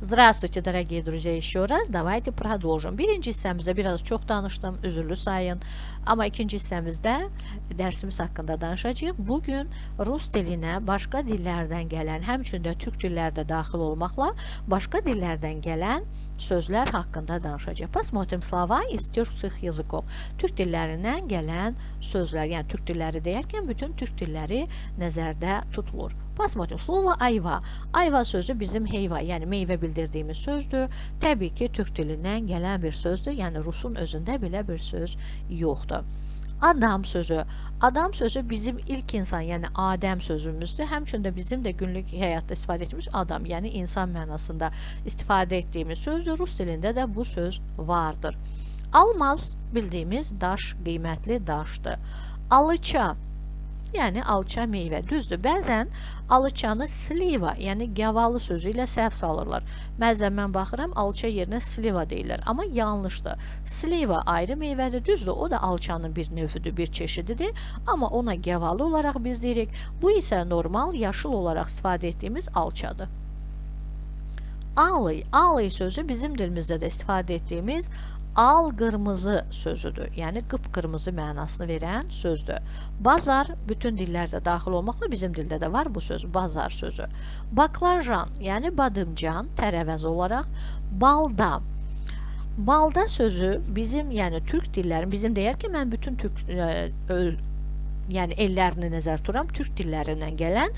Здравствуйте, дорогие друзья, еще раз. Давайте продолжим. Birinci hissəmizdə biraz çox danışdım, üzürlü sayın. Amma ikinci hissəmizdə dərsimiz haqqında danışacağıq. Bugün rus dilinə başqa dillərdən gələn, həmçində türk dilləri də daxil olmaqla başqa dillərdən gələn sözlər haqqında danışacağıq. Посмотрим слова из тюркских языков. Türk dillərindən gələn sözlər, yəni türk dilləri deyərkən bütün türk dilləri nəzərdə tutulur. Посмотрим. Слово ayva. Ayva sözü bizim heyva, yəni meyvə bildirdiyimiz sözdür. Təbii ki, türk dilindən gələn bir sözdür. Yəni Rusun özündə belə bir söz yoxdur. Adam sözü. Adam sözü bizim ilk insan, yəni Adəm sözümüzdür. Həmçində bizim də günlük həyatda istifadə etdiyimiz adam, yəni insan mənasında istifadə etdiyimiz sözdür. Rus dilində də bu söz vardır. Almaz bildiyimiz daş, qiymətli daşdır. Alıça, yəni alça meyvə. Düzdür, bəzən alıçanı sliva, yəni gavalı sözü ilə səhv salırlar. Bəzən mən baxıram, alça yerinə sliva deyirlər. Amma yanlışdır. Sliva ayrı meyvədir, düzdür, o da alçanın bir növüdür, bir çeşididir. Amma ona gavalı olaraq biz deyirik. Bu isə normal, yaşıl olaraq istifadə etdiyimiz alçadır. Alay, alay sözü bizim dilimizdə də istifadə etdiyimiz al-qırmızı sözüdür. Yəni qıpqırmızı mənasını verən sözdür. Bazar bütün dillərdə daxil olmaqla bizim dildə də var bu söz, bazar sözü. Baklajan, yəni badımcan, tərəvəz olaraq. Balda. Balda sözü bizim, yəni türk dillərin, bizim deyər ki, mən bütün türk yəni ellərini nəzər tuturam, türk dillərindən gələn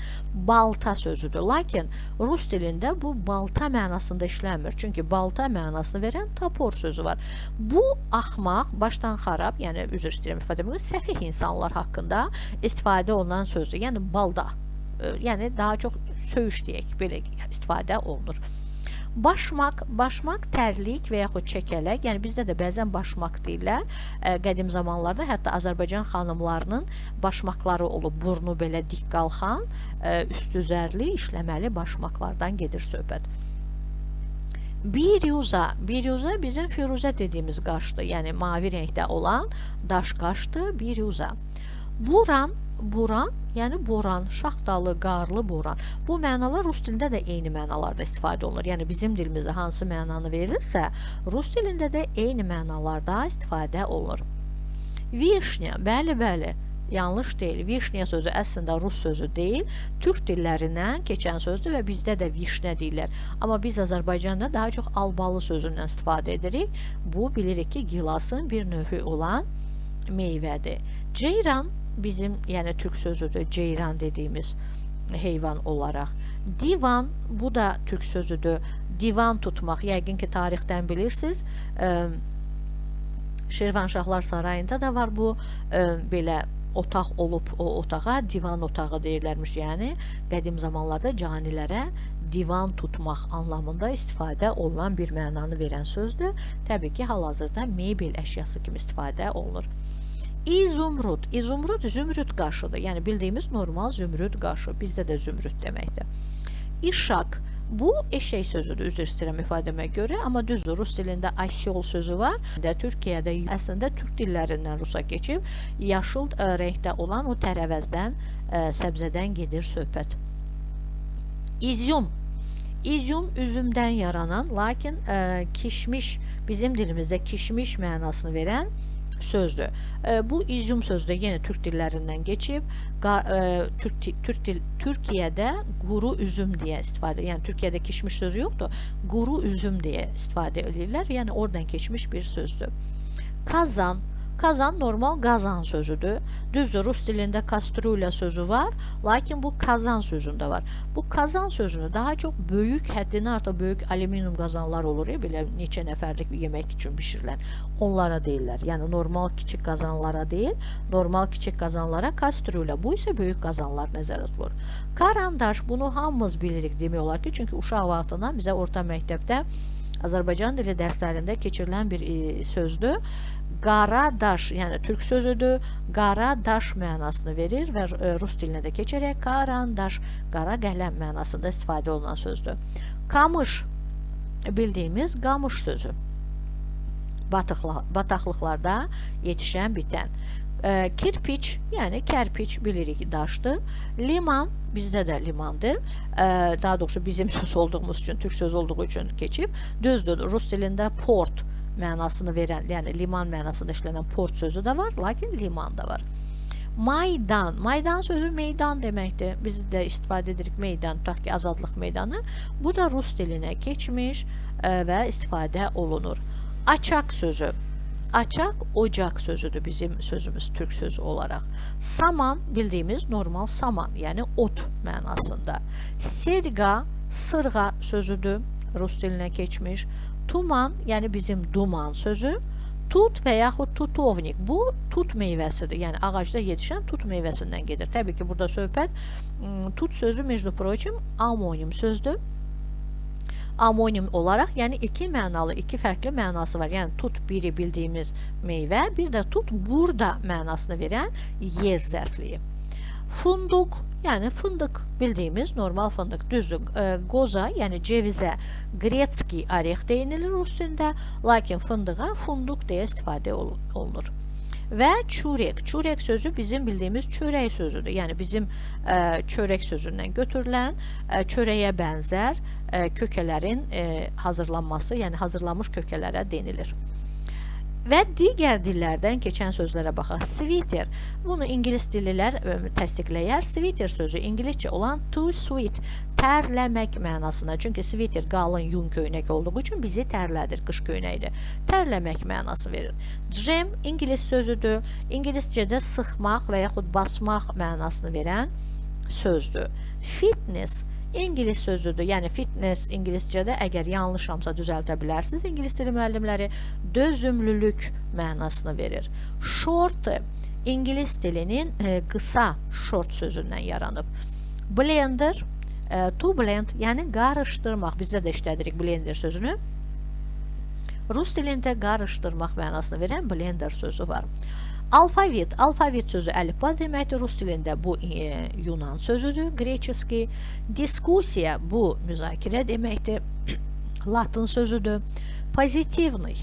balta sözüdür. Lakin rus dilində bu balta mənasında işlənmir. Çünki balta mənasını verən tapor sözü var. Bu axmaq, başdan xarab, yəni üzr istəyirəm ifadə etmək, səfih insanlar haqqında istifadə olunan sözdür. Yəni balda, yəni daha çox söyüş deyək, belə istifadə olunur. Başmaq, başmaq tərlik və yaxud çəkələk, yəni bizdə də bəzən başmaq deyirlər. Qədim zamanlarda hətta Azərbaycan xanımlarının başmaqları olub, burnu belə dik qalxan, üst üzərli, işləməli başmaqlardan gedir söhbət. Biryuza, biryuza bizim firuzə dediyimiz qaşdır, yəni mavi rəngdə olan daş qaşdır, biryuza. Buran, buran, yəni boran, şaxtalı, qarlı boran. Bu mənalar rus dilində də eyni mənalarda istifadə olunur. Yəni bizim dilimizdə hansı mənanı verirsə, rus dilində də eyni mənalarda istifadə olunur. Vişnya, bəli, bəli, yanlış deyil. Vişnya sözü əslində rus sözü deyil, türk dillərindən keçən sözdür və bizdə də vişnə deyirlər. Amma biz Azərbaycanda daha çox albalı sözündən istifadə edirik. Bu, bilirik ki, gilasın bir növü olan meyvədir. Ceyran, bizim, yəni türk sözüdür, ceyran dediyimiz heyvan olaraq. Divan, bu da türk sözüdür. Divan tutmaq, yəqin ki, tarixdən bilirsiniz. Şirvanşahlar Sarayında da var bu, belə otaq olub, o otağa divan otağı deyirlərmiş. Yəni, qədim zamanlarda canilərə divan tutmaq anlamında istifadə olunan bir mənanı verən sözdür. Təbii ki, hal-hazırda mebel əşyası kimi istifadə olunur. İzumrud. İzumrud zümrüd qaşıdır. Yəni bildiyimiz normal zümrüd qaşı. Bizdə də zümrüd deməkdir. İşak. Bu eşək sözüdür, üzr istəyirəm ifadəmə görə, amma düzdür, rus dilində asyol sözü var. Türkiyədə əslində türk dillərindən rusa keçib, yaşıl rəngdə olan o tərəvəzdən, səbzədən gedir söhbət. İzyum. İzyum üzümdən yaranan, lakin kişmiş, bizim dilimizdə kişmiş mənasını verən sözdür. Bu izyum sözü də yenə türk dillərindən keçib, Türkiyədə quru üzüm deyə istifadə, yəni Türkiyədə kişmiş sözü yoxdur, quru üzüm deyə istifadə edirlər, yəni oradan keçmiş bir sözdür. Kazan. Kazan normal qazan sözüdür. Düzdür, rus dilində kastrula sözü var, lakin bu kazan sözündə var. Bu kazan sözünü daha çox böyük, həddindən artıq böyük alüminium qazanlar olur ya, belə neçə nəfərlik yemək üçün bişirilən. Onlara deyirlər. Yəni normal kiçik qazanlara deyil, normal kiçik qazanlara kastrula. Bu isə böyük qazanlar nəzərdə tutulur. Karandaş, bunu hamımız bilirik demək olar ki, çünki uşaq vaxtından bizə orta məktəbdə Azərbaycan dili dərslərində keçirilən bir sözdür. Qara daş, yəni türk sözüdür, qara daş mənasını verir və rus dilinə də keçərək karandaş, qara qələm mənasında istifadə olunan sözdür. Qamış, bildiyimiz qamış sözü. Bataqlıqlarda yetişən, bitən. Kirpiç, yəni kərpiç bilirik daşdır. Liman, bizdə də limandır. Daha doğrusu bizim söz olduğumuz üçün, türk söz olduğu üçün keçib. Düzdür, rus dilində port mənasını verən, yəni liman mənasında işlənən port sözü də var, lakin liman da var. Maydan, maydan sözü meydan deməkdir. Biz də istifadə edirik meydan, tutaq ki, azadlıq meydanı. Bu da rus dilinə keçmiş və istifadə olunur. Açaq sözü. Açaq, ocaq sözüdür bizim sözümüz türk sözü olaraq. Saman, bildiyimiz normal saman, yəni ot mənasında. Serga, sırğa sözüdür, rus dilinə keçmiş. Tuman, yəni bizim duman sözü. Tut və yaxud tutovnik, bu tut meyvəsidir, yəni ağacda yetişən tut meyvəsindən gedir. Təbii ki, burada söhbət tut sözü, между прочим, amonim sözdür. Amonim olaraq, yəni iki mənalı, iki fərqli mənası var. Yəni tut biri bildiyimiz meyvə, bir də tut burada mənasını verən yer zərfliyi. Funduq, yəni fındıq bildiyimiz normal fındıq. Düzdür, qoza, yəni cevizə gretski oreh deyinilir rus dilində, lakin fındığa funduq deyə istifadə olunur. Və çörək. Çörək sözü bizim bildiyimiz çörək sözüdür. Yəni bizim çörək sözündən götürülən çörəyə bənzər kökələrin hazırlanması, yəni hazırlanmış kökələrə denilir. Və digər dillərdən keçən sözlərə baxaq. Sweater, bunu ingilis dillilər təsdiqləyər. Sweater sözü ingiliscə olan to sweat, tərləmək mənasına. Çünki sweater qalın yun köynək olduğu üçün bizi tərlədir, qış köynəkdir. Tərləmək mənası verir. Jam ingilis sözüdür. İngiliscədə sıxmaq və yaxud basmaq mənasını verən sözdür. Fitness İngilis sözüdür. Yəni fitness ingiliscədə əgər yanlışamsa düzəltə bilərsiniz. İngilis dili müəllimləri dözümlülük mənasını verir. Short İngilis dilinin qısa short sözündən yaranıb. Blender, to blend, yəni qarışdırmaq. Bizdə də işlədirik blender sözünü. Rus dilində qarışdırmaq mənasını verən blender sözü var. Alfavit, alfavit sözü əlifba deməkdir rus dilində, bu Yunan sözüdür, Greçeski. Diskusiya, bu müzakirə deməkdir, Latın sözüdür. Pozitivni,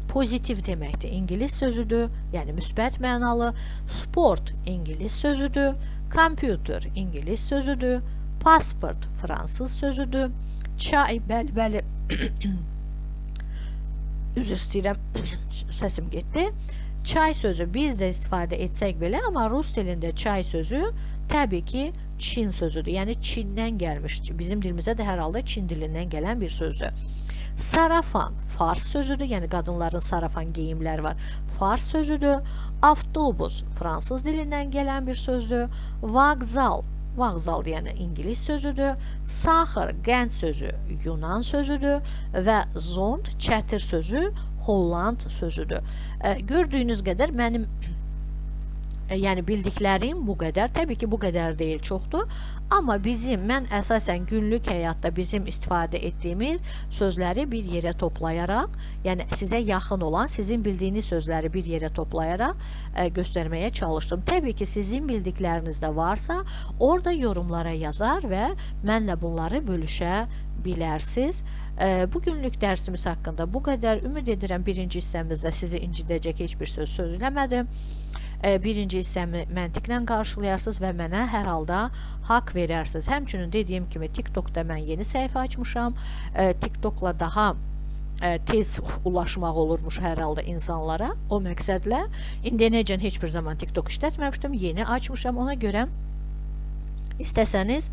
pozitiv deməkdir, İngilis sözüdür, yəni müsbət mənalı. Sport, İngilis sözüdür. Kompüter, İngilis sözüdür. Pasport, fransız sözüdür. Çay, bəli, üzr istəyirəm, səsim getdi. Çay sözü biz də istifadə etsək belə, amma rus dilində çay sözü təbii ki, Çin sözüdür. Yəni Çindən gəlmiş, bizim dilimizə də hər halda Çin dilindən gələn bir sözdür. Sarafan, fars sözüdür, yəni qadınların sarafan geyimləri var. Fars sözüdür. Avtobus, fransız dilindən gələn bir sözdür. Vağzal, vağzal yəni İngilis sözüdür. Saxır, qənd sözü Yunan sözüdür və zond, çətir sözü Holland sözüdür. Gördüyünüz qədər mənim yəni bildiklərim bu qədər. Təbii ki, bu qədər deyil, çoxdur. Amma mən əsasən günlük həyatda bizim istifadə etdiyimiz sözləri bir yerə toplayaraq, yəni sizə yaxın olan, sizin bildiyiniz sözləri bir yerə toplayaraq göstərməyə çalışdım. Təbii ki, sizin bildikləriniz də varsa, orada yorumlara yazar və mənlə bunları bölüşə bilərsiniz. Bugünlük dərsimiz haqqında bu qədər. Ümid edirəm birinci hissəmizdə sizi incidəcək heç bir söz söyləmədim. Birinci hissəmi məntiqlə qarşılayarsınız və mənə hər halda haqq verərsiniz. Həmçinin dediyim kimi TikTokda mən yeni səhifə açmışam. TikTokla daha tez ulaşmaq olurmuş hər halda insanlara. O məqsədlə indiyənəcən heç bir zaman TikTok işlətməmişdim. Yeni açmışam. Ona görə İstəsəniz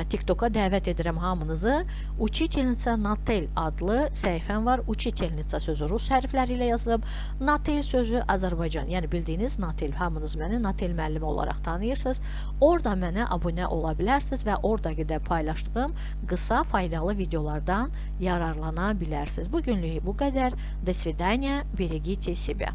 TikToka dəvət edirəm hamınızı. Учительница Natel adlı səhifəm var. Учительница sözü rus hərfləri ilə yazılıb. Natel sözü Azərbaycan. Yəni bildiyiniz Natel. Hamınız məni Natel müəllimi olaraq tanıyırsınız. Orada mənə abunə ola bilərsiniz və oradakı da paylaşdığım qısa faydalı videolardan yararlana bilərsiniz. Bugünlük bu qədər. До свидания. Берегите себя.